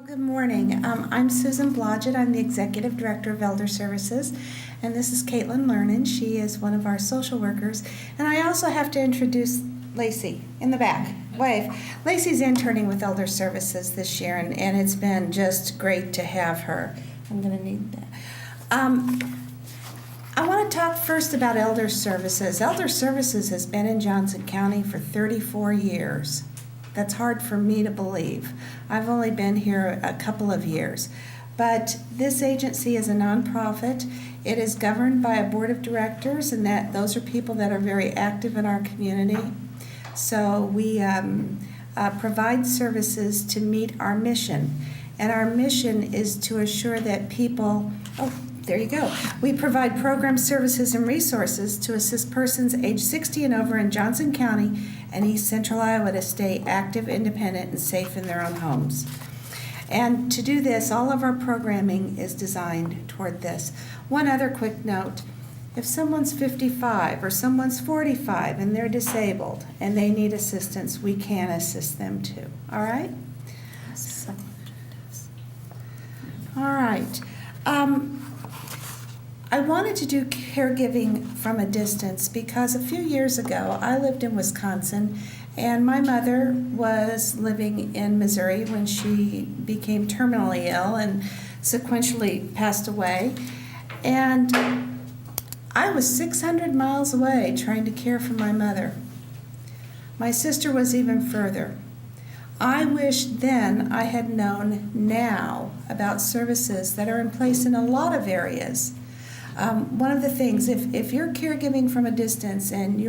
Good morning. I'm Susan Blodgett. I'm the Executive Director of Elder Services, and this is Learnan. She is one of our social workers. And I also have to introduce Lacey in the back. Wave. Lacey's interning with Elder Services this year, and it's been just great to have her. I'm going to need that. I want to talk first about Elder Services. Elder Services has been in Johnson County for 34 years. That's hard for me to believe. I've only been here a couple of years. But this agency is a nonprofit. It is governed by a board of directors, and those are people that are very active in our community. So we provide services to meet our mission. And our mission is to assure that people, there you go. We provide program services and resources to assist persons age 60 and over in Johnson County and East Central Iowa to stay active, independent, and safe in their own homes. And to do this, all of our programming is designed toward this. One other quick note. If someone's 55 or someone's 45 and they're disabled and they need assistance, we can assist them too. All right? All right. I wanted to do caregiving from a distance because a few years ago I lived in Wisconsin and my mother was living in Missouri when she became terminally ill and sequentially passed away. And I was 600 miles away trying to care for my mother. My sister was even further. I wish then I had known now about services that are in place in a lot of areas. One of the things, if you're caregiving from a distance and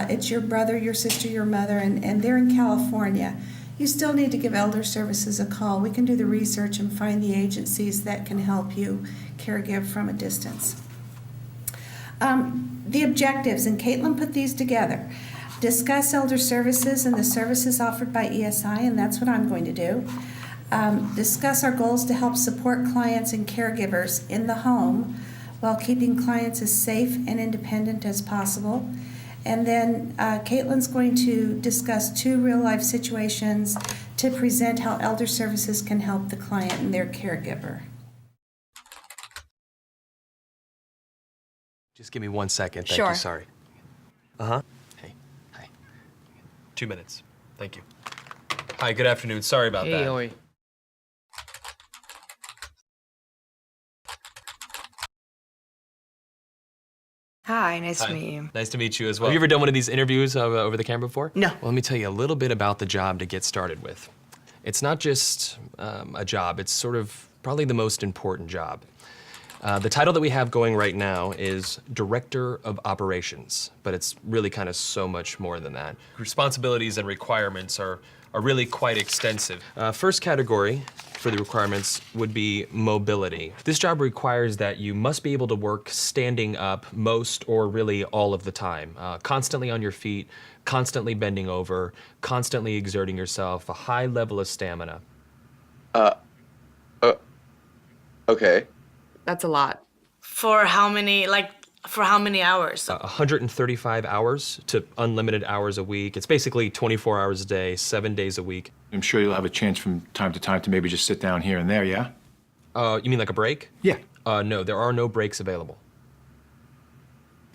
it's your brother, your sister, your mother, and they're in California, you still need to give Elder Services a call. We can do the research and find the agencies that can help you caregive from a distance. The objectives, and Caitlin put these together. Discuss Elder Services and the services offered by ESI, and that's what I'm going to do. Discuss our goals to help support clients and caregivers in the home while keeping clients as safe and independent as possible. And then Caitlin's going to discuss 2 real-life situations to present how Elder Services can help the client and their caregiver. Just give me 1 second. Thank Sure. you. Sorry. Hey. Hi. 2 minutes. Thank you. Hi, good afternoon. Sorry about that. Oi. Hi, nice Hi. to meet you. Nice to meet you as well. Have you ever done one of these interviews over the camera before? No. Well, let me tell you a little bit about the job to get started with. It's not just a job, it's sort of probably the most important job. The title that we have going right now is Director of Operations, but it's really kind of so much more than that. Responsibilities and requirements are really quite extensive. First category for the requirements would be mobility. This job requires that you must be able to work standing up most or really all of the time, constantly on your feet, constantly bending over, constantly exerting yourself, a high level of stamina. Okay. That's a lot. For how many hours? 135 hours to unlimited hours a week. It's basically 24 hours a day, 7 days a week. I'm sure you'll have a chance from time to time to maybe just sit down here and there, yeah? You mean like a break? Yeah. No, there are no breaks available.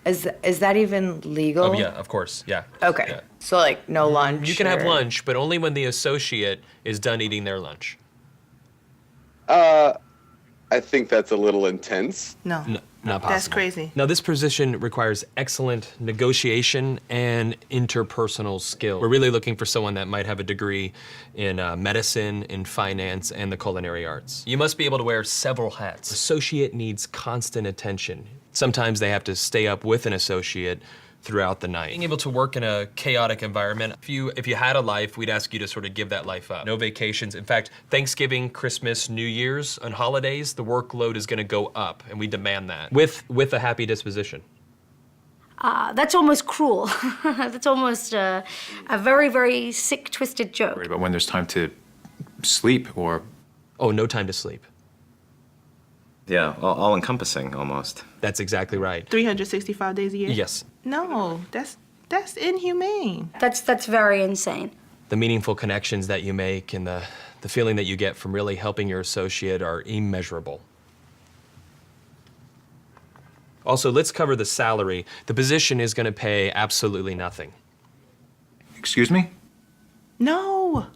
Is that even legal? Oh, yeah, of course, yeah. Okay. Yeah. So like no lunch. You can have or- lunch, but only when the associate is done eating their lunch. I think that's a little intense. No. Not possible. That's crazy. Now, this position requires excellent negotiation and interpersonal skill. We're really looking for someone that might have a degree in medicine, in finance, and the culinary arts. You must be able to wear several hats. Associate needs constant attention. Sometimes they have to stay up with an associate throughout the night. Being able to work in a chaotic environment, if you had a life, we'd ask you to sort of give that life up. No vacations. In fact, Thanksgiving, Christmas, New Year's, and holidays, the workload is gonna go up, and we demand that, with a happy disposition. That's almost cruel. That's almost a very, very sick, twisted joke. Worried about when there's time to sleep or... Oh, no time to sleep. Yeah, all-encompassing almost. That's exactly right. 365 days a year? Yes. No, that's inhumane. That's very insane. the meaningful connections that you make and the feeling that you get from really helping your associate are immeasurable. Also, let's cover the salary. The position is going to pay absolutely nothing. Excuse me? No.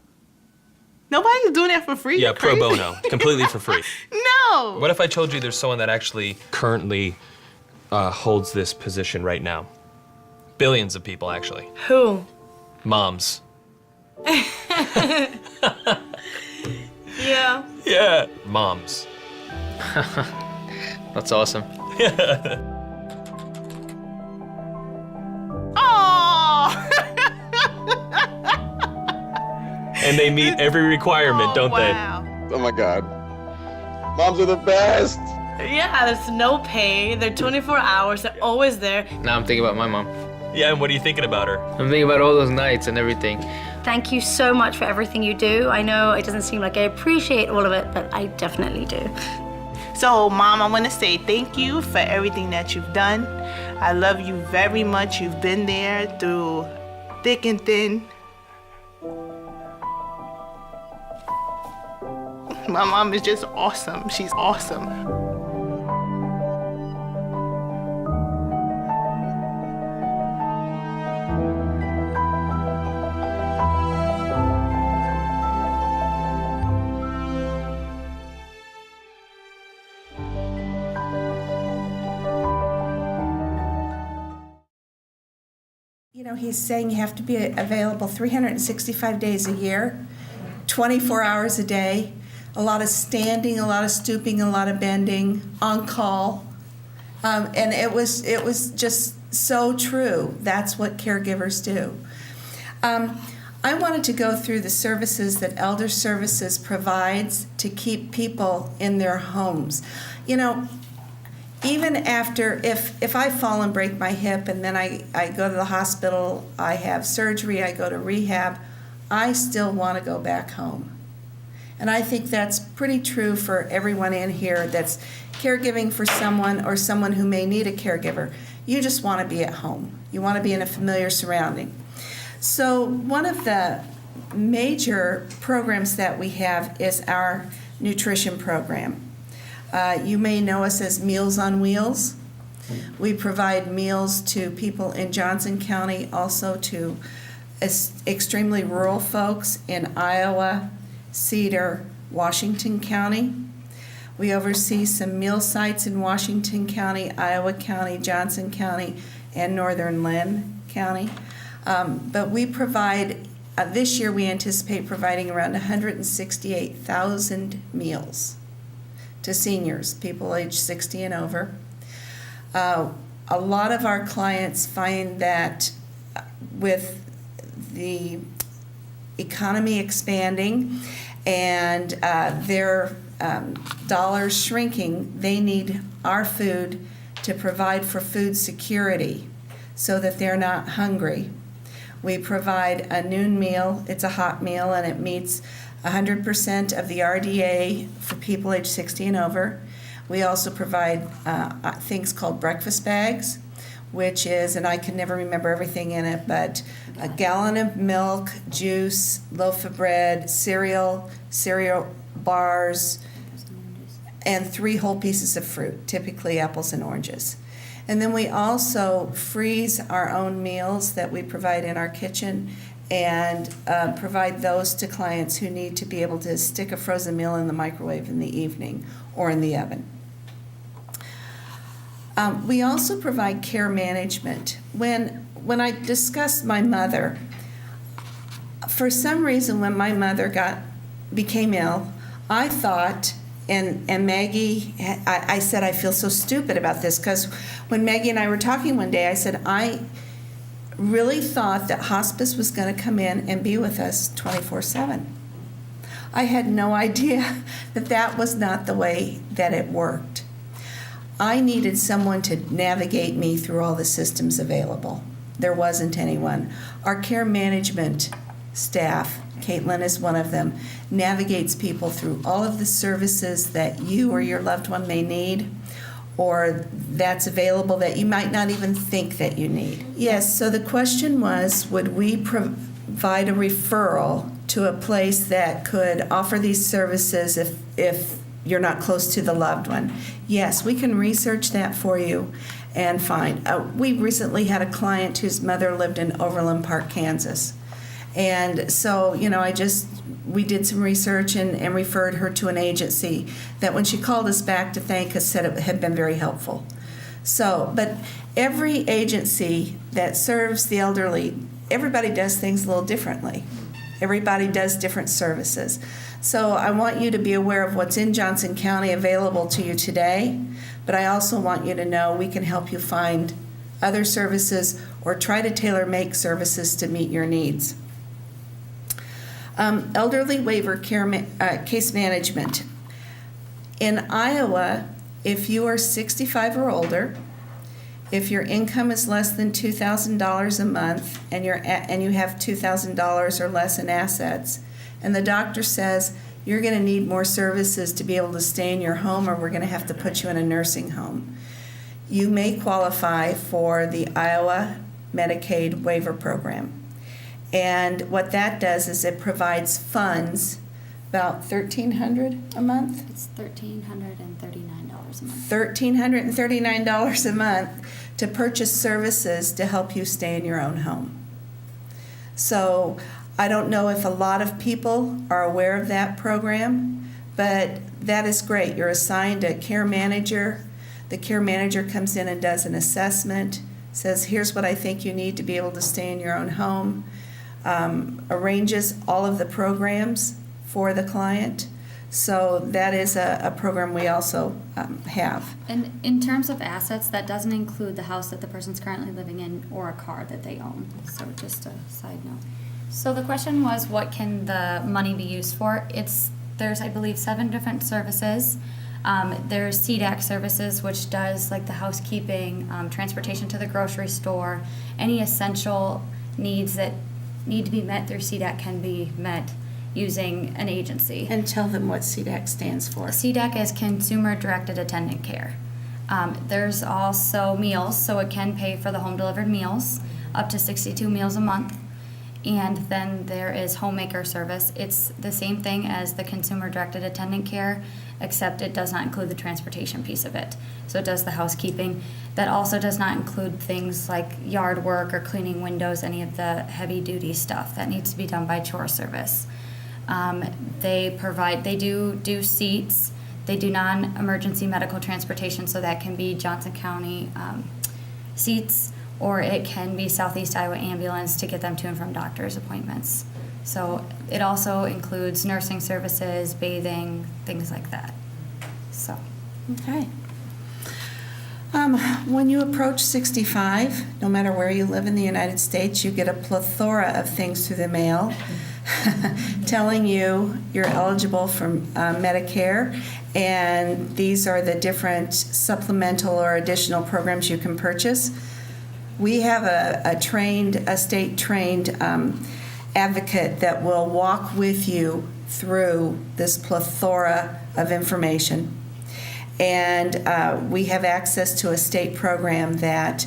Nobody's doing that for free. Yeah, You're pro crazy. bono, completely for free. No. What if I told you there's someone that actually currently holds this position right now? Billions of people, actually. Who? Moms. Yeah. Yeah. Moms. That's awesome. Oh. And they meet every requirement, don't wow. Oh my God. Moms are the best. Yeah, there's no pay. They're 24 hours. They're always there. Now I'm thinking about my mom. they? Yeah, and what are you thinking about her? I'm thinking about all those nights and everything. Thank you so much for everything you do. I know it doesn't seem like I appreciate all of it, but I definitely do. So, Mom, I want to say thank you for everything that you've done. I love you very much. You've been there through thick and thin. My mom is just awesome. She's awesome. You know, he's saying you have to be available 365 days a year, 24 hours a day, a lot of standing, a lot of stooping, a lot of bending, on call. And it was just so true. That's what caregivers do. I wanted to go through the services that Elder Services provides to keep people in their homes. You know, even after, if I fall and break my hip and then I go to the hospital, I have surgery, I go to rehab, I still want to go back home. And I think that's pretty true for everyone in here that's caregiving for someone or someone who may need a caregiver. You just want to be at home. You want to be in a familiar surrounding. So one of the major programs that we have is our nutrition program. You may know us as Meals on Wheels. We provide meals to people in Johnson County, also to extremely rural folks in Iowa, Cedar, Washington County. We oversee some meal sites in Washington County, Iowa County, Johnson County, and northern Linn County. But we provide, this year we anticipate providing around 168,000 meals to seniors, people age 60 and over. A lot of our clients find that with the economy expanding and their dollars shrinking, they need our food to provide for food security so that they're not hungry. We provide a noon meal. It's a hot meal and it meets 100% of the RDA for people age 60 and over. We also provide things called breakfast bags, which is, and I can never remember everything in it, but a gallon of milk, juice, loaf of bread, cereal bars, and 3 whole pieces of fruit, typically apples and oranges. And then we also freeze our own meals that we provide in our kitchen and provide those to clients who need to be able to stick a frozen meal in the microwave in the evening or in the oven. We also provide care management. When I discussed my mother, for some reason when my mother became ill, I thought, and Maggie, I said I feel so stupid about this because when Maggie and I were talking one day, I said I really thought that hospice was going to come in and be with us 24/7. I had no idea that that was not the way that it worked. I needed someone to navigate me through all the systems available. There wasn't anyone. Our care management staff, Caitlin is one of them, navigates people through all of the services that you or your loved one may need or that's available that you might not even think that you need. Yes, so the question was, would we provide a referral to a place that could offer these services if you're not close to the loved one. Yes, we can research that for you and find. We recently had a client whose mother lived in Overland Park, Kansas. And so, we did some research and referred her to an agency that when she called us back to thank us said it had been very helpful. So, but every agency that serves the elderly, everybody does things a little differently. Everybody does different services. So I want you to be aware of what's in Johnson County available to you today, but I also want you to know we can help you find other services or try to tailor-make services to meet your needs. Elderly waiver case management. In Iowa, if you are 65 or older, if your income is less than $2,000 a month and you have $2,000 or less in assets, and the doctor says you're going to need more services to be able to stay in your home or we're going to have to put you in a nursing home, you may qualify for the Iowa Medicaid waiver program. And what that does is it provides funds, about $1,300 a month? It's $1,339 a month. $1,339 a month to purchase services to help you stay in your own home. So I don't know if a lot of people are aware of that program, but that is great. You're assigned a care manager. The care manager comes in and does an assessment, says, here's what I think you need to be able to stay in your own home, arranges all of the programs for the client. So that is a program we also have. And in terms of assets, that doesn't include the house that the person's currently living in or a car that they own. So just a side note. So the question was, what can the money be used for? There's, I believe, 7 different services. There's CDAC services, which does like the housekeeping, transportation to the grocery store, any essential needs that need to be met through CDAC can be met using an agency. And tell them what CDAC stands for. CDAC is Consumer Directed Attendant Care. There's also meals, so it can pay for the home delivered meals, up to 62 meals a month. And then there is homemaker service. It's the same thing as the Consumer Directed Attendant Care, except it does not include the transportation piece of it. So it does the housekeeping. That also does not include things like yard work or cleaning windows, any of the heavy duty stuff that needs to be done by chore service. They do seats. They do non-emergency medical transportation, so that can be Johnson County seats, or it can be Southeast Iowa ambulance to get them to and from doctor's appointments. So it also includes nursing services, bathing, things like that. So. Okay. When you approach 65, no matter where you live in the United States, you get a plethora of things through the mail telling you you're eligible for Medicare, and these are the different supplemental or additional programs you can purchase. We have a state-trained advocate that will walk with you through this plethora of information. And we have access to a state program that,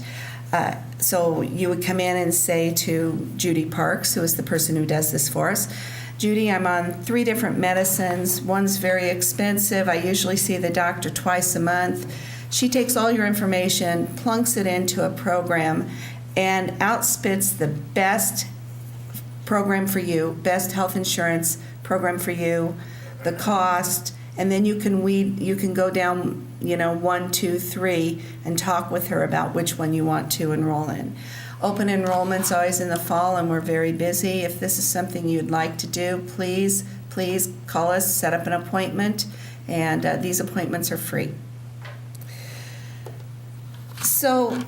so you would come in and say to Judy Parks, who is the person who does this for us, Judy, I'm on 3 different medicines. One's very expensive. I usually see the doctor twice a month. She takes all your information, plunks it into a program, and outspits the best program for you, best health insurance program for you, the cost, and then you can go down, 1, 2, 3, and talk with her about which one you want to enroll in. Open enrollment's always in the fall, and we're very busy. If this is something you'd like to do, please call us, set up an appointment, and these appointments are free. So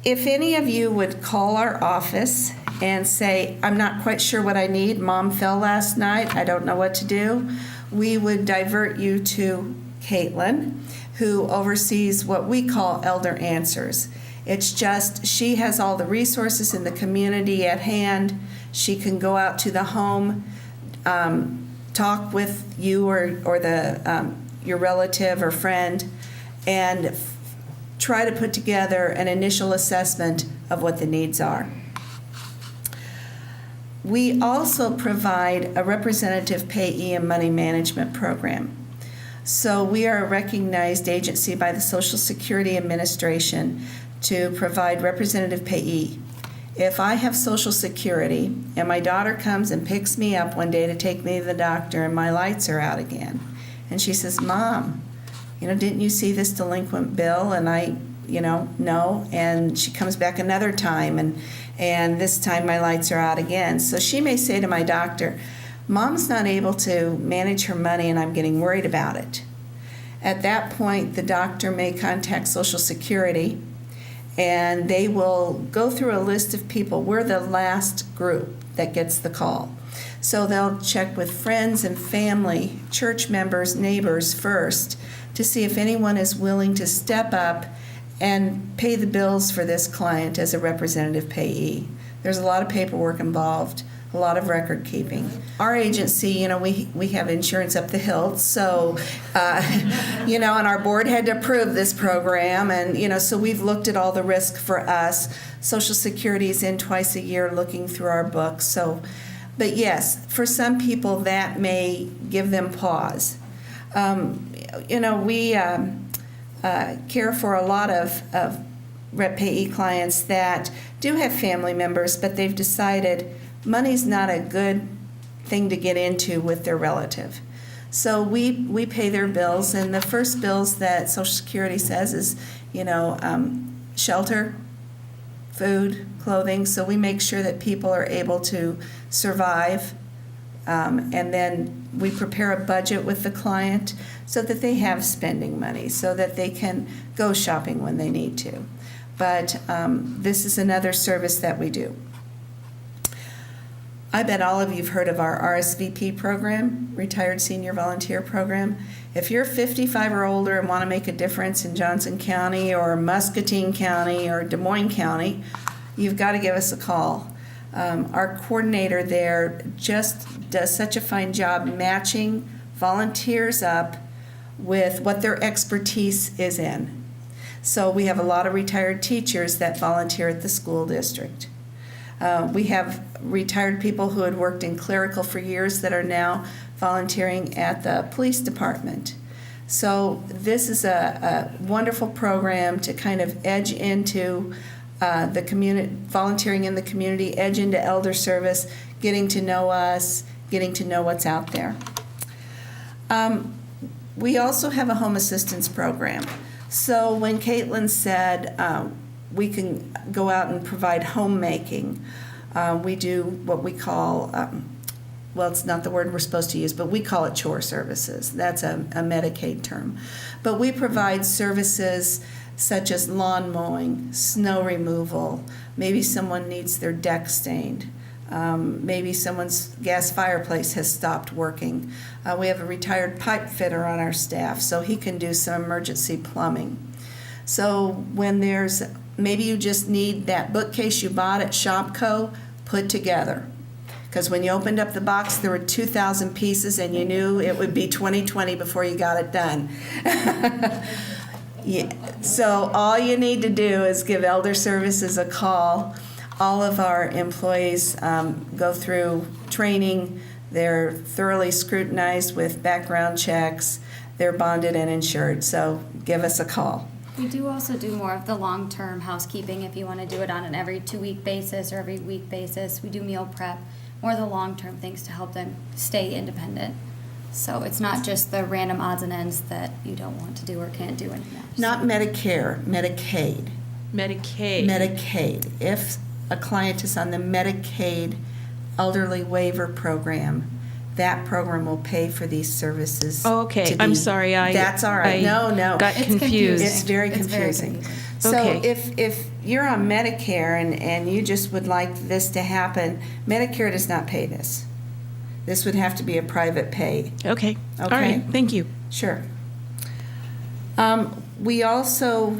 if any of you would call our office and say, I'm not quite sure what I need, Mom fell last night, I don't know what to do, we would divert you to Caitlin, who oversees what we call Elder Answers. It's just, she has all the resources in the community at hand. She can go out to the home, talk with you or your relative or friend, and try to put together an initial assessment of what the needs are. We also provide a representative payee and money management program. So we are a recognized agency by the Social Security Administration to provide representative payee. If I have Social Security and my daughter comes and picks me up one day to take me to the doctor and my lights are out again, and she says, Mom, didn't you see this delinquent bill? And I, no. And she comes back another time, and this time my lights are out again. So she may say to my doctor, Mom's not able to manage her money and I'm getting worried about it. At that point, the doctor may contact Social Security and they will go through a list of people. We're the last group that gets the call. So they'll check with friends and family, church members, neighbors first to see if anyone is willing to step up and pay the bills for this client as a representative payee. There's a lot of paperwork involved, a lot of record keeping. Our agency, we have insurance up the hilt, so, and our board had to approve this program, and, so we've looked at all the risk for us. Social Security is in twice a year looking through our books, so, but yes, for some people that may give them pause. We care for a lot of rep payee clients that do have family members, but they've decided money's not a good thing to get into with their relative. So we pay their bills, and the first bills that Social Security says is, shelter, food, clothing. So we make sure that people are able to survive, and then we prepare a budget with the client so that they have spending money, so that they can go shopping when they need to. But this is another service that we do. I bet all of you have heard of our RSVP program, Retired Senior Volunteer Program. If you're 55 or older and want to make a difference in Johnson County or Muscatine County or Des Moines County, you've got to give us a call. Our coordinator there just does such a fine job matching volunteers up with what their expertise is in. So we have a lot of retired teachers that volunteer at the school district. We have retired people who had worked in clerical for years that are now volunteering at the police department. So this is a wonderful program to kind of edge into the community, volunteering in the community, edge into elder service, getting to know us, getting to know what's out there. We also have a home assistance program. So when Caitlin said we can go out and provide homemaking, we do what we call, well, it's not the word we're supposed to use, but we call it chore services. That's a Medicaid term. But we provide services such as lawn mowing, snow removal, maybe someone needs their deck stained, maybe someone's gas fireplace has stopped working. We have a retired pipe fitter on our staff, so he can do some emergency plumbing. So when there's, maybe you just need that bookcase you bought at Shopco put together. Because when you opened up the box, there were 2,000 pieces, and you knew it would be 2020 before you got it done. Yeah. So all you need to do is give Elder Services a call. All of our employees go through training. They're thoroughly scrutinized with background checks. They're bonded and insured. So give us a call. We do also do more of the long-term housekeeping if you want to do it on an every 2-week basis or every week basis. We do meal prep, more of the long-term things to help them stay independent. So it's not just the random odds and ends that you don't want to do or can't do anymore. Not Medicare, Medicaid. Medicaid. Medicaid. If a client is on the Medicaid elderly waiver program, that program will pay for these services. Oh, okay. to I'm be- sorry. That's all right. No. Got It's confused. It's very confusing. So Okay. if you're on Medicare and you just would like this to happen, Medicare does not pay this. This would have to be a private pay. Okay. All Okay. right. Thank you. Sure. We also,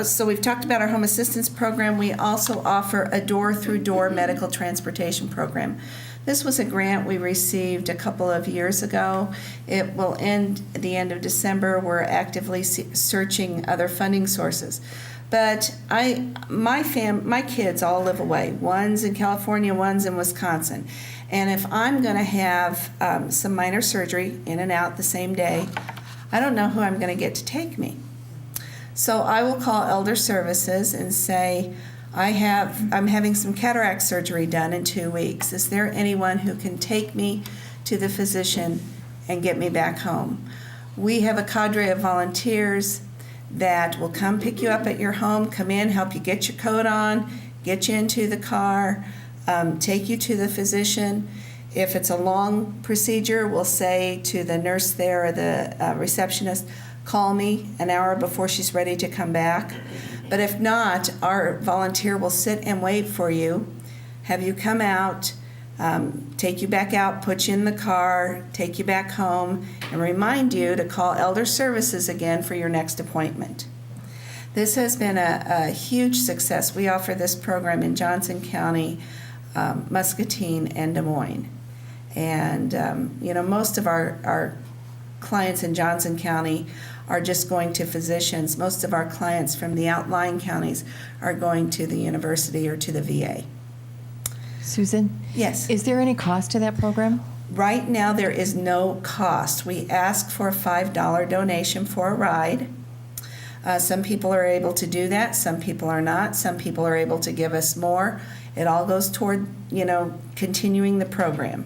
so we've talked about our home assistance program. We also offer a door-through-door medical transportation program. This was a grant we received a couple of years ago. It will end at the end of December. We're actively searching other funding sources. But my kids all live away. One's in California, one's in Wisconsin. And if I'm going to have some minor surgery in and out the same day, I don't know who I'm going to get to take me. So I will call Elder Services and say, I'm having some cataract surgery done in 2 weeks. Is there anyone who can take me to the physician and get me back home? We have a cadre of volunteers that will come pick you up at your home, come in, help you get your coat on, get you into the car, take you to the physician. If it's a long procedure, we'll say to the nurse there or the receptionist, call me an hour before she's ready to come back. But if not, our volunteer will sit and wait for you, have you come out, take you back out, put you in the car, take you back home, and remind you to call Elder Services again for your next appointment. This has been a huge success. We offer this program in Johnson County, Muscatine, and Des Moines. And, most of our clients in Johnson County are just going to physicians. Most of our clients from the outlying counties are going to the university or to the VA. Susan? Yes. Is there any cost to that program? Right now, there is no cost. We ask for a $5 donation for a ride. Some people are able to do that. Some people are not. Some people are able to give us more. It all goes toward, continuing the program.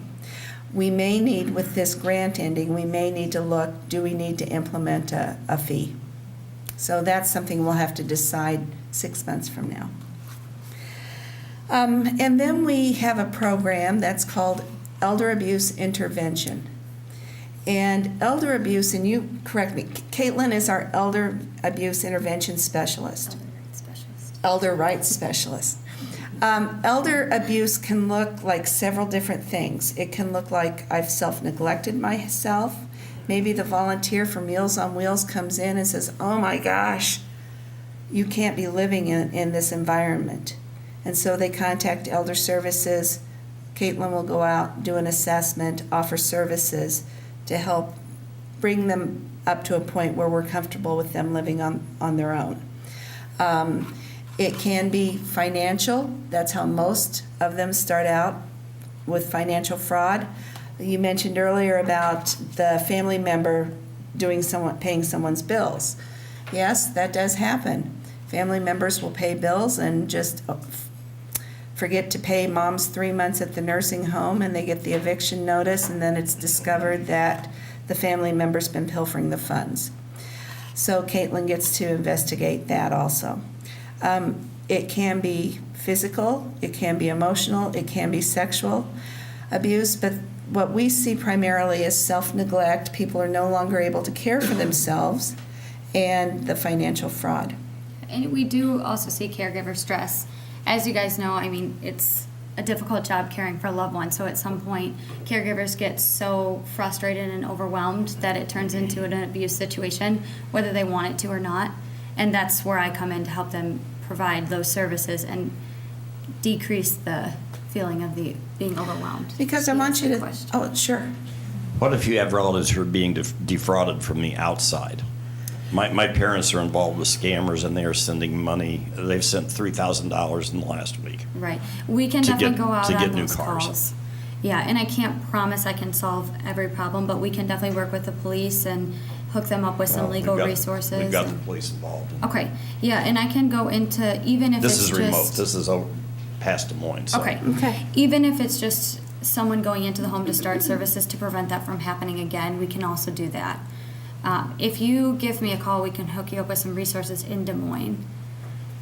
We may need, with this grant ending, we may need to look, do we need to implement a fee? So that's something we'll have to decide 6 months from now. And then we have a program that's called Elder Abuse Intervention. And elder abuse, and you correct me, Caitlin is our Elder Abuse Intervention Specialist. Elder Rights Specialist. Elder abuse can look like several different things. It can look like I've self-neglected myself. Maybe the volunteer for Meals on Wheels comes in and says, oh my gosh, you can't be living in this environment. And so they contact Elder Services. Caitlin will go out, do an assessment, offer services to help bring them up to a point where we're comfortable with them living on their own. It can be financial. That's how most of them start out, with financial fraud. You mentioned earlier about the family member paying someone's bills. Yes, that does happen. Family members will pay bills and just forget to pay mom's 3 months at the nursing home, and they get the eviction notice, and then it's discovered that the family member's been pilfering the funds. So Caitlin gets to investigate that also. It can be physical, it can be emotional, it can be sexual abuse, but what we see primarily is self-neglect. People are no longer able to care for themselves, and the financial fraud. And we do also see caregiver stress. As you guys know, it's a difficult job caring for a loved one, so at some point, caregivers get so frustrated and overwhelmed that it turns into an abuse situation, whether they want it to or not. And that's where I come in to help them provide those services and decrease the feeling of being overwhelmed. Because I want you to, question. oh, sure. What if you have relatives who are being defrauded from the outside? My parents are involved with scammers, and they are sending money. They've sent $3,000 in the last week. Right. We can To definitely get- go out to on get new those cars. calls. Yeah, and I can't promise I can solve every problem, but we can definitely work with the police and hook them up with some Well, legal we've got- resources. We've got the and- police involved. Okay, yeah, and I can go into, even if This it's is just. remote. This is over past Des Moines. So. Okay. Okay. Even if it's just someone going into the home to start services to prevent that from happening again, we can also do that. If you give me a call, we can hook you up with some resources in Des Moines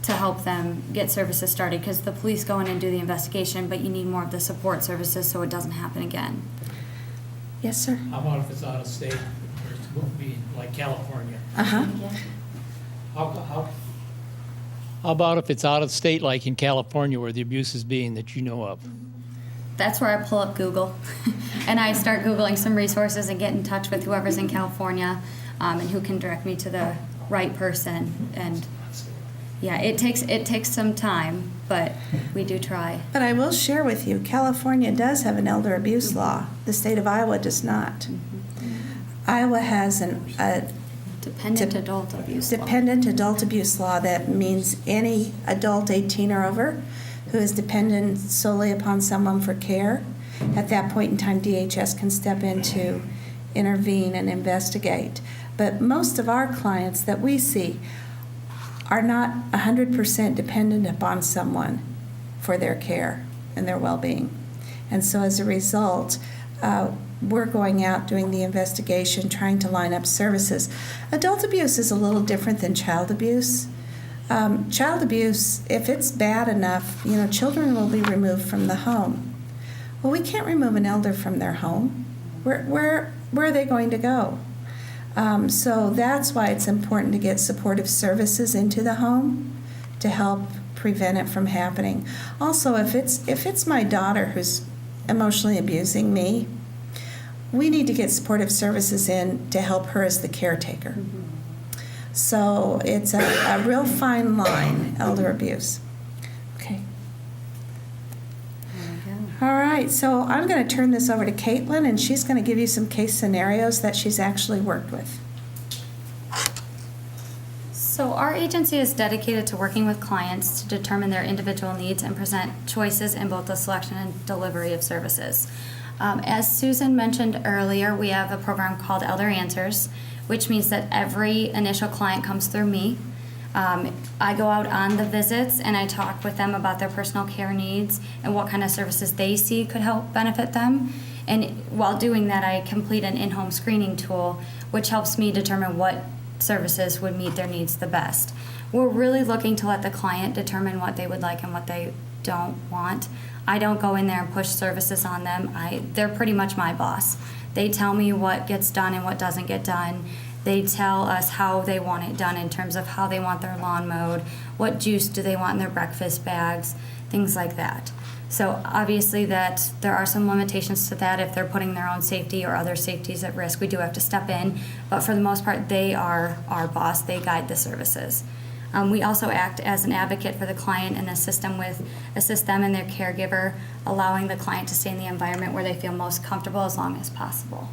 to help them get services started, because the police go in and do the investigation, but you need more of the support services so it doesn't happen again. Yes, sir. How about if it's out of state, or it's going to be like California? Uh-huh. How about if it's out of state, like in California, where the abuse is being that you know of? That's where I pull up Google and I start Googling some resources and get in touch with whoever's in California and who can direct me to the right person. And yeah, it takes some time, but we do try. But I will share with you, California does have an elder abuse law. The state of Iowa does not. Iowa has a Dependent adult abuse law. Dependent adult abuse law, that means any adult 18 or over who is dependent solely upon someone for care. At that point in time, DHS can step in to intervene and investigate. But most of our clients that we see are not 100% dependent upon someone for their care and their well-being. And so as a result, we're going out doing the investigation, trying to line up services. Adult abuse is a little different than child abuse. Child abuse, if it's bad enough, children will be removed from the home. Well, we can't remove an elder from their home. Where are they going to go? So that's why it's important to get supportive services into the home to help prevent it from happening. Also, if it's my daughter who's emotionally abusing me, we need to get supportive services in to help her as the caretaker. Mm-hmm. So it's a real fine line, elder abuse. Okay. All right, so I'm going to turn this over to Caitlin, and she's going to give you some case scenarios that she's actually worked with. So our agency is dedicated to working with clients to determine their individual needs and present choices in both the selection and delivery of services. As Susan mentioned earlier, we have a program called Elder Answers, which means that every initial client comes through me. I go out on the visits and I talk with them about their personal care needs and what kind of services they see could help benefit them. And while doing that, I complete an in-home screening tool, which helps me determine what services would meet their needs the best. We're really looking to let the client determine what they would like and what they don't want. I don't go in there and push services on them. They're pretty much my boss. They tell me what gets done and what doesn't get done. They tell us how they want it done in terms of how they want their lawn mowed, what juice do they want in their breakfast bags, things like that. So obviously that there are some limitations to that. If they're putting their own safety or other safeties at risk, we do have to step in. But for the most part, they are our boss. They guide the services. We also act as an advocate for the client and assist them and their caregiver, allowing the client to stay in the environment where they feel most comfortable as long as possible.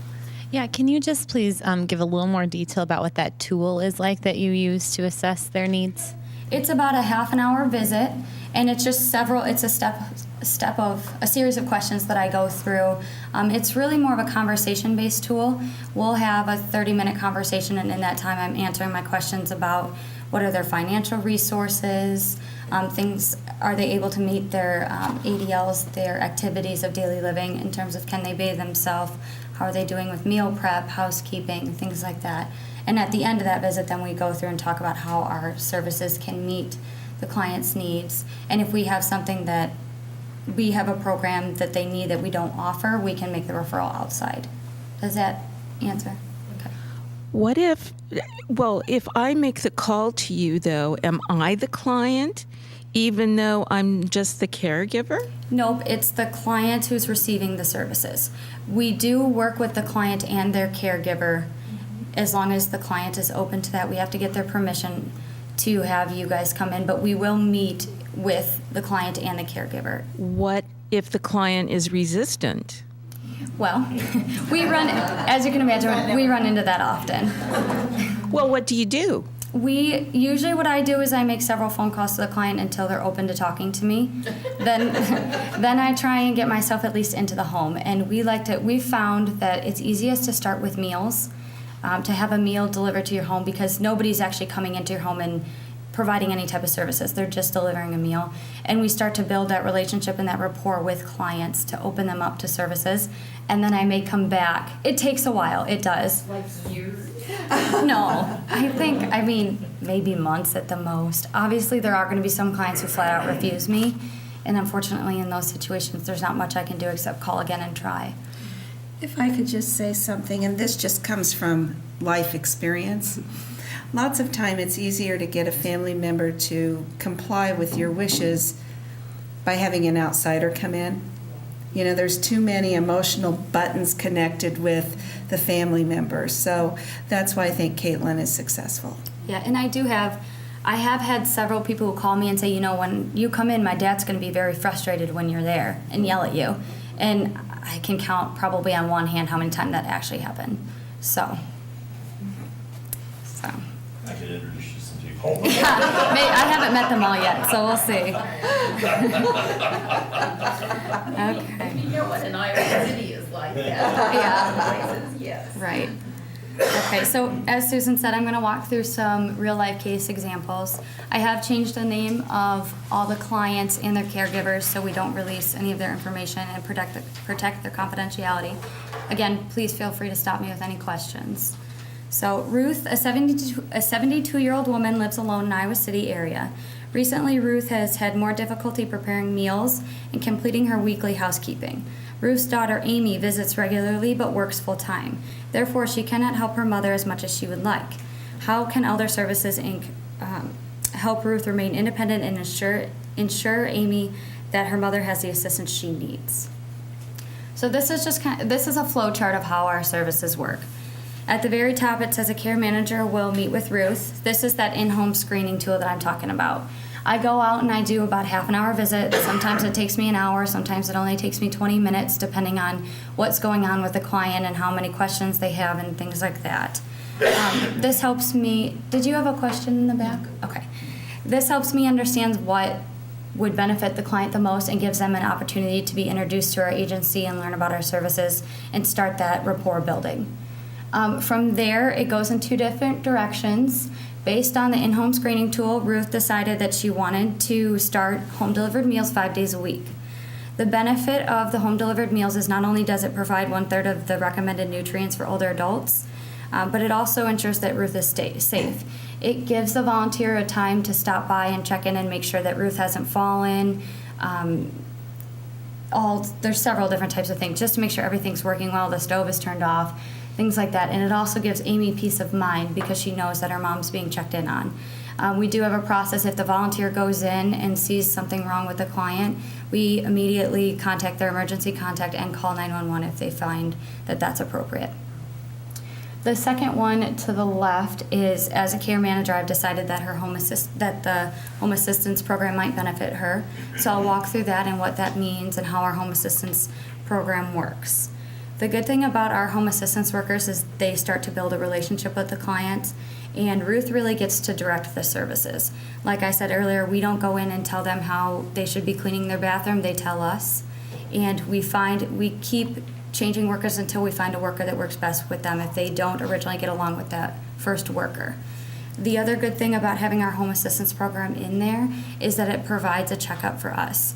Yeah, can you just please give a little more detail about what that tool is like that you use to assess their needs? It's about a half an hour visit, and it's just it's a series of questions that I go through. It's really more of a conversation-based tool. We'll have a 30-minute conversation, and in that time I'm answering my questions about what are their financial resources, are they able to meet their ADLs, their activities of daily living in terms of can they bathe themselves, how are they doing with meal prep, housekeeping, things like that. And at the end of that visit, then we go through and talk about how our services can meet the client's needs. And if we have something that we have a program that they need that we don't offer, we can make the referral outside. Does that answer? Okay. What if I make the call to you, though, am I the client, even though I'm just the caregiver? Nope, it's the client who's receiving the services. We do work with the client and their caregiver as long as the client is open to that. We have to get their permission to have you guys come in, but we will meet with the client and the caregiver. What if the client is resistant? Well, as you can imagine, we run into that often. Well, what do you do? What I do is I make several phone calls to the client until they're open to talking to me. Then I try and get myself at least into the home. And we've found that it's easiest to start with meals, to have a meal delivered to your home, because nobody's actually coming into your home and providing any type of services. They're just delivering a meal. And we start to build that relationship and that rapport with clients to open them up to services. And then I may come back. It takes a while. It does. Like years? No. Maybe months at the most. Obviously, there are going to be some clients who flat out refuse me. And unfortunately, in those situations, there's not much I can do except call again and try. If I could just say something, and this just comes from life experience. Lots of time it's easier to get a family member to comply with your wishes by having an outsider come in. There's too many emotional buttons connected with the family member. So that's why I think Caitlin is successful. Yeah, and I have had several people who call me and say, when you come in, my dad's going to be very frustrated when you're there and yell at you. And I can count probably on one hand how many times that actually happened. So. So. I could introduce you to some people. I haven't met them all yet, so we'll see. Okay. You know what an Irish city is like. Yeah. Yes. Right. Okay, so as Susan said, I'm going to walk through some real-life case examples. I have changed the name of all the clients and their caregivers so we don't release any of their information and protect their confidentiality. Again, please feel free to stop me with any questions. So Ruth, a 72-year-old woman, lives alone in Iowa City area. Recently, Ruth has had more difficulty preparing meals and completing her weekly housekeeping. Ruth's daughter, Amy, visits regularly but works full-time. Therefore, she cannot help her mother as much as she would like. How can Elder Services, Inc. Help Ruth remain independent and ensure Amy that her mother has the assistance she needs? So this is this is a flow chart of how our services work. At the very top, it says a care manager will meet with Ruth. This is that in-home screening tool that I'm talking about. I go out and I do about half an hour visit. Sometimes it takes me an hour. Sometimes it only takes me 20 minutes, depending on what's going on with the client and how many questions they have and things like that. This helps me. Did you have a question in the back? Okay. This helps me understand what would benefit the client the most and gives them an opportunity to be introduced to our agency and learn about our services and start that rapport building. From there, it goes in two different directions. Based on the in-home screening tool, Ruth decided that she wanted to start home-delivered meals 5 days a week. The benefit of the home-delivered meals is not only does it provide 1/3 of the recommended nutrients for older adults, but it also ensures that Ruth is safe. It gives the volunteer a time to stop by and check in and make sure that Ruth hasn't fallen. There's several different types of things, just to make sure everything's working well, the stove is turned off, things like that. And it also gives Amy peace of mind because she knows that her mom's being checked in on. We do have a process. If the volunteer goes in and sees something wrong with the client, we immediately contact their emergency contact and call 911 if they find that that's appropriate. The second one to the left is, as a care manager, I've decided that the home assistance program might benefit her. So I'll walk through that and what that means and how our home assistance program works. The good thing about our home assistance workers is they start to build a relationship with the client, and Ruth really gets to direct the services. Like I said earlier, we don't go in and tell them how they should be cleaning their bathroom, they tell us. And we keep changing workers until we find a worker that works best with them if they don't originally get along with that first worker. The other good thing about having our home assistance program in there is that it provides a checkup for us.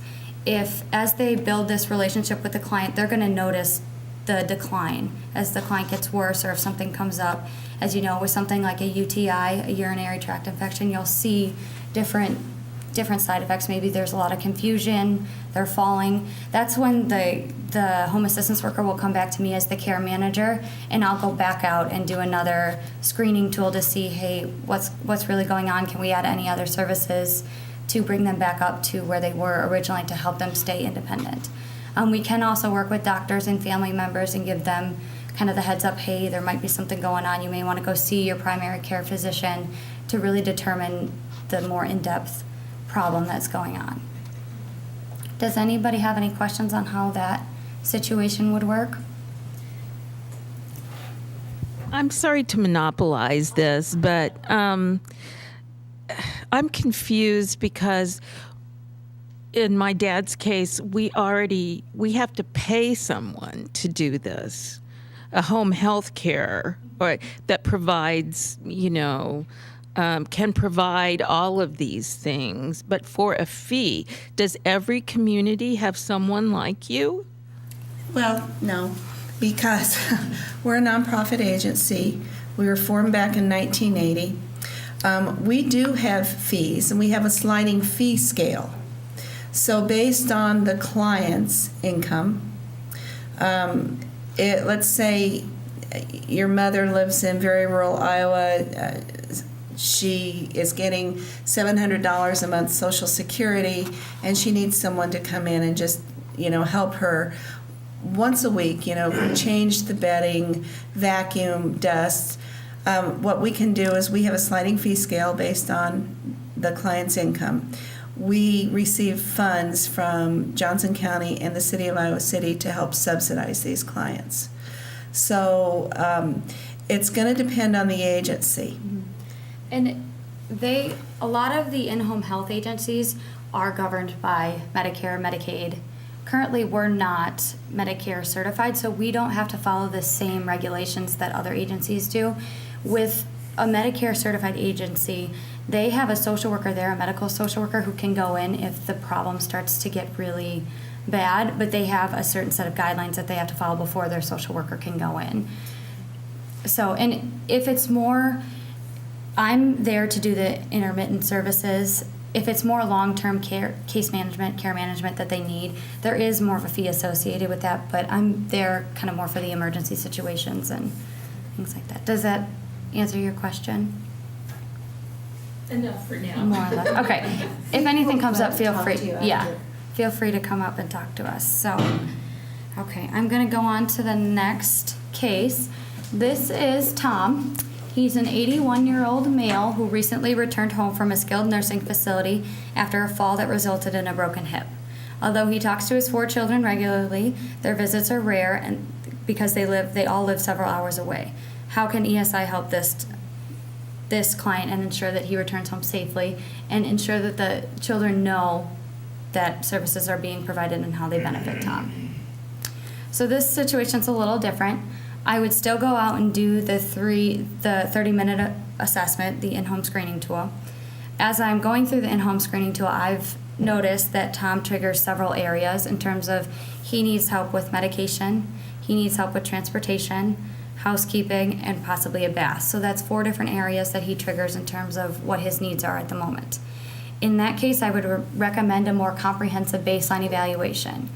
As they build this relationship with the client, they're going to notice the decline as the client gets worse, or if something comes up. As you know, with something like a UTI, a urinary tract infection, you'll see different side effects. Maybe there's a lot of confusion, they're falling. That's when the home assistance worker will come back to me as the care manager, and I'll go back out and do another screening tool to see, hey, what's really going on? Can we add any other services to bring them back up to where they were originally to help them stay independent? We can also work with doctors and family members and give them kind of the heads up, hey, there might be something going on. You may want to go see your primary care physician to really determine the more in-depth problem that's going on. Does anybody have any questions on how that situation would work? I'm sorry to monopolize this, but I'm confused because in my dad's case, we have to pay someone to do this, a home health care that provides, can provide all of these things, but for a fee. Does every community have someone like you? Well, no, because we're a nonprofit agency. We were formed back in 1980. We do have fees, and we have a sliding fee scale. So based on the client's income, let's say your mother lives in very rural Iowa. She is getting $700 a month Social Security, and she needs someone to come in and just, help her once a week, change the bedding, vacuum, dust. What we can do is we have a sliding fee scale based on the client's income. We receive funds from Johnson County and the City of Iowa City to help subsidize these clients. So it's going to depend on the agency. And a lot of the in-home health agencies are governed by Medicare, Medicaid. Currently, we're not Medicare certified, so we don't have to follow the same regulations that other agencies do. With a Medicare certified agency, they have a social worker there, a medical social worker, who can go in if the problem starts to get really bad, but they have a certain set of guidelines that they have to follow before their social worker can go in. So, and if it's more, I'm there to do the intermittent services. If it's more long-term care, case management, care management that they need, there is more of a fee associated with that, but I'm there kind of more for the emergency situations and things like that. Does that answer your question? Enough for now. More or less. Okay. If anything comes up, feel free. Yeah. Feel free to come up and talk to us. So, okay, I'm going to go on to the next case. This is Tom. He's an 81-year-old male who recently returned home from a skilled nursing facility after a fall that resulted in a broken hip. Although he talks to his 4 children regularly, their visits are rare and because they all live several hours away. How can ESI help this client and ensure that he returns home safely and ensure that the children know that services are being provided and how they benefit Tom? So this situation's a little different. I would still go out and do the 30-minute assessment, the in-home screening tool. As I'm going through the in-home screening tool, I've noticed that Tom triggers several areas in terms of he needs help with medication, he needs help with transportation, housekeeping, and possibly a bath. So that's 4 different areas that he triggers in terms of what his needs are at the moment. In that case, I would recommend a more comprehensive baseline evaluation.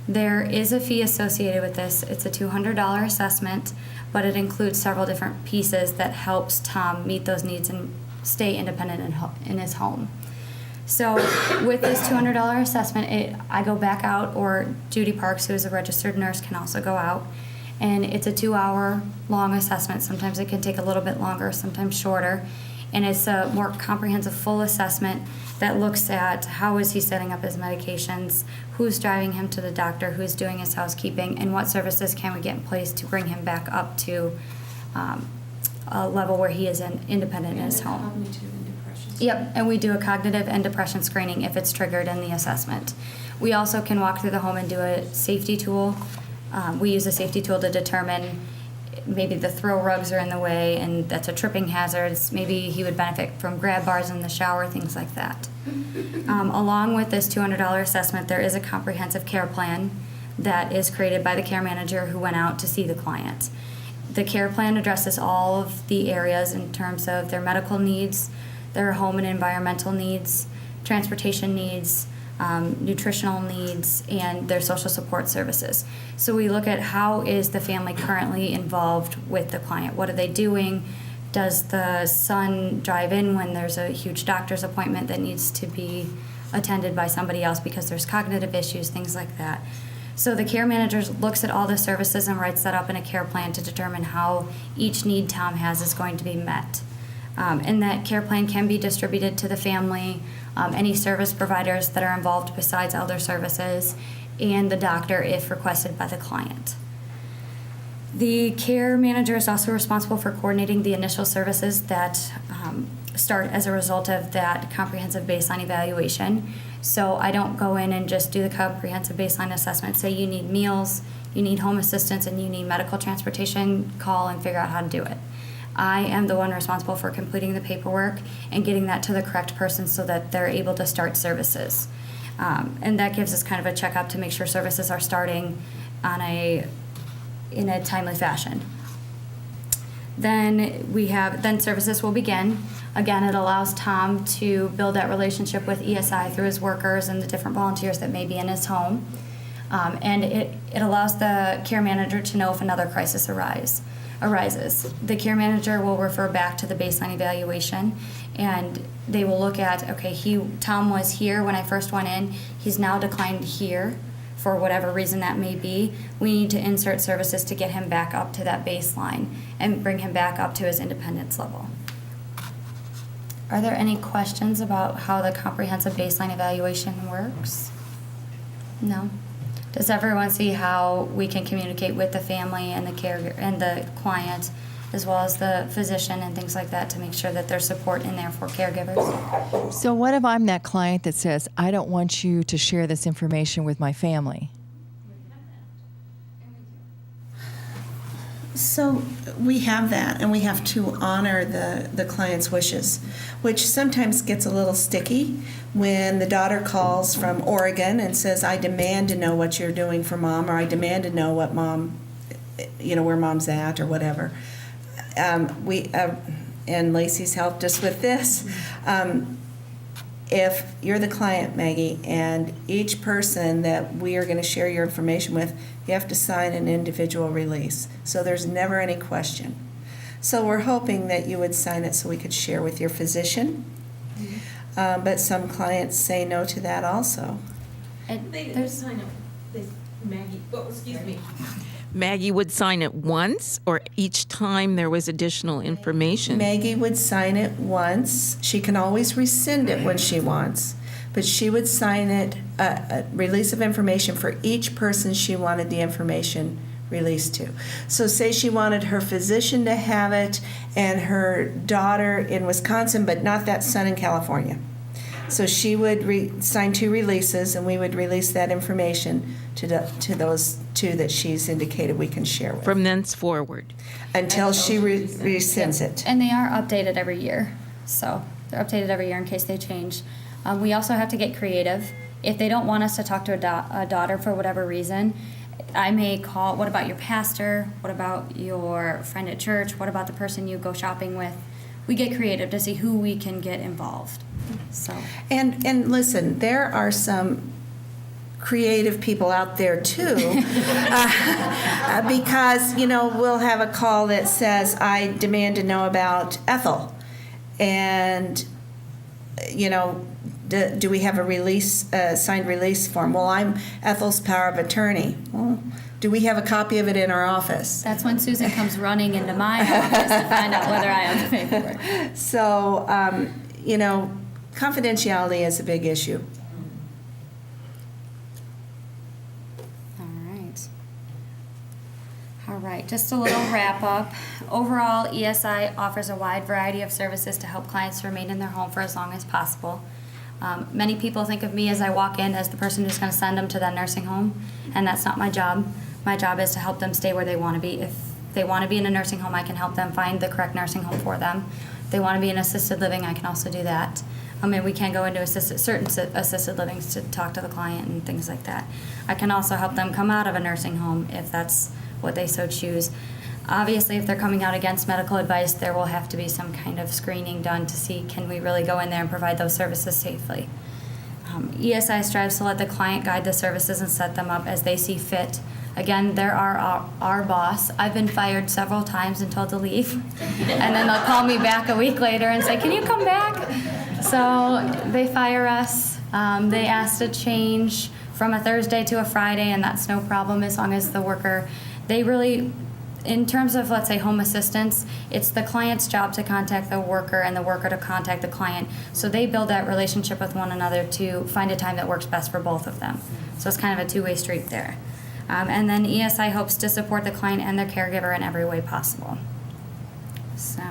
There is a fee associated with this. It's a $200 assessment, but it includes several different pieces that helps Tom meet those needs and stay independent in his home. So with this $200 assessment, I go back out, or Judy Parks, who is a registered nurse, can also go out. And it's a 2-hour long assessment. Sometimes it can take a little bit longer, sometimes shorter. And it's a more comprehensive full assessment that looks at how is he setting up his medications, who's driving him to the doctor, who's doing his housekeeping, and what services can we get in place to bring him back up to a level where he is independent in his home. Cognitive and depression. Yep, and we do a cognitive and depression screening if it's triggered in the assessment. We also can walk through the home and do a safety tool. We use a safety tool to determine maybe the throw rugs are in the way and that's a tripping hazard. Maybe he would benefit from grab bars in the shower, things like that. Along with this $200 assessment, there is a comprehensive care plan that is created by the care manager who went out to see the client. The care plan addresses all of the areas in terms of their medical needs, their home and environmental needs, transportation needs, nutritional needs, and their social support services. So we look at how is the family currently involved with the client. What are they doing? Does the son drive in when there's a huge doctor's appointment that needs to be attended by somebody else because there's cognitive issues, things like that. So the care manager looks at all the services and writes that up in a care plan to determine how each need Tom has is going to be met. And that care plan can be distributed to the family, any service providers that are involved besides elder services, and the doctor if requested by the client. The care manager is also responsible for coordinating the initial services that start as a result of that comprehensive baseline evaluation. So I don't go in and just do the comprehensive baseline assessment, say you need meals, you need home assistance, and you need medical transportation, call and figure out how to do it. I am the one responsible for completing the paperwork and getting that to the correct person so that they're able to start services. And that gives us kind of a checkup to make sure services are starting in a timely fashion. Then services will begin. Again, it allows Tom to build that relationship with ESI through his workers and the different volunteers that may be in his home. And it allows the care manager to know if another crisis arises. The care manager will refer back to the baseline evaluation, and they will look at, okay, Tom was here when I first went in, he's now declined here for whatever reason that may be. We need to insert services to get him back up to that baseline and bring him back up to his independence level. Are there any questions about how the comprehensive baseline evaluation works? No? Does everyone see how we can communicate with the family and the client as well as the physician and things like that to make sure that there's support in there for caregivers. So what if I'm that client that says, I don't want you to share this information with my family? So we have that, and we have to honor the client's wishes, which sometimes gets a little sticky when the daughter calls from Oregon and says, I demand to know what you're doing for mom, or I demand to know what mom, where mom's at, or whatever. And Lacey's helped us with this. If you're the client, Maggie, and each person that we are going to share your information with, you have to sign an individual release. So there's never any question. So we're hoping that you would sign it so we could share with your physician. But some clients say no to that also. Maggie would sign it once, or each time there was additional information? Maggie would sign it once. She can always rescind it when she wants, but she would sign it, a release of information for each person she wanted the information released to. So say she wanted her physician to have it and her daughter in Wisconsin, but not that son in California. So she would sign 2 releases, and we would release that information to those 2 that she's indicated we can share with. From thenceforward? Until she rescinds it. And they are updated every year. So they're updated every year in case they change. We also have to get creative. If they don't want us to talk to a daughter for whatever reason, I may call, what about your pastor? What about your friend at church? What about the person you go shopping with? We get creative to see who we can get involved. So. And listen, there are some creative people out there too, because we'll have a call that says, I demand to know about Ethel, and do we have a release, signed release form? Well, I'm Ethel's power of attorney. Well, do we have a copy of it in our office? That's when Susan comes running into my office to find out whether I have the paperwork. So, confidentiality is a big issue. All right, just a little wrap up. Overall, ESI offers a wide variety of services to help clients remain in their home for as long as possible. Many people think of me as I walk in as the person who's going to send them to that nursing home, and that's not my job. My job is to help them stay where they want to be. If they want to be in a nursing home, I can help them find the correct nursing home for them. If they want to be in assisted living, I can also do that. And we can go into certain assisted livings to talk to the client and things like that. I can also help them come out of a nursing home if that's what they so choose. Obviously, if they're coming out against medical advice, there will have to be some kind of screening done to see, can we really go in there and provide those services safely. ESI strives to let the client guide the services and set them up as they see fit. Again, they're our boss. I've been fired several times and told to leave. And then they'll call me back a week later and say, can you come back? So they fire us. They ask to change from a Thursday to a Friday, and that's no problem as long as the worker, they really, in terms of, let's say, home assistance, it's the client's job to contact the worker and the worker to contact the client. So they build that relationship with one another to find a time that works best for both of them. So it's kind of a two-way street there. And then ESI hopes to support the client and their caregiver in every way possible. So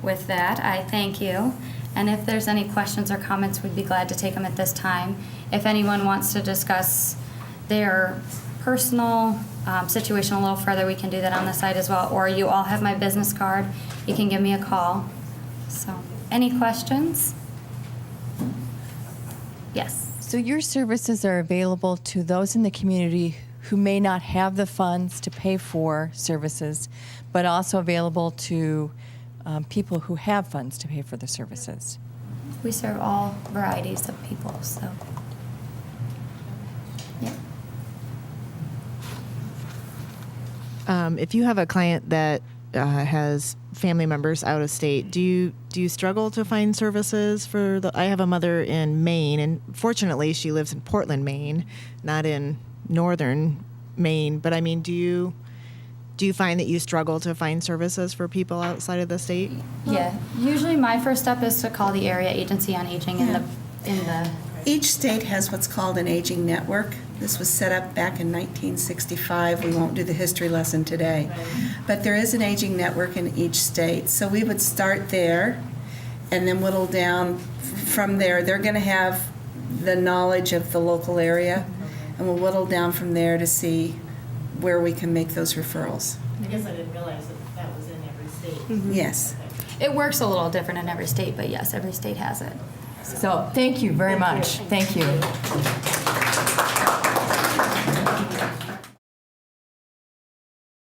with that, I thank you. And if there's any questions or comments, we'd be glad to take them at this time. If anyone wants to discuss their personal situation a little further, we can do that on the site as well. Or you all have my business card. You can give me a call. So, any questions? Yes. So your services are available to those in the community who may not have the funds to pay for services, but also available to people who have funds to pay for the services. We serve all varieties of people, so. Yeah. If you have a client that has family members out of state, do you struggle to find services for the? I have a mother in Maine, and fortunately she lives in Portland, Maine, not in northern Maine. But I mean, do you find that you struggle to find services for people outside of the state? Yeah. Usually my first step is to call the area agency on aging in the Each state has what's called an aging network, This was set up back in 1965. We won't do the history lesson today. But there is an aging network in each state. So we would start there and then whittle down from there. They're going to have the knowledge of the local area, and we'll whittle down from there to see where we can make those referrals. I guess I didn't realize that was in every state. Yes. It works a little different in every state, but yes, every state has it. So thank you very much. Thank you.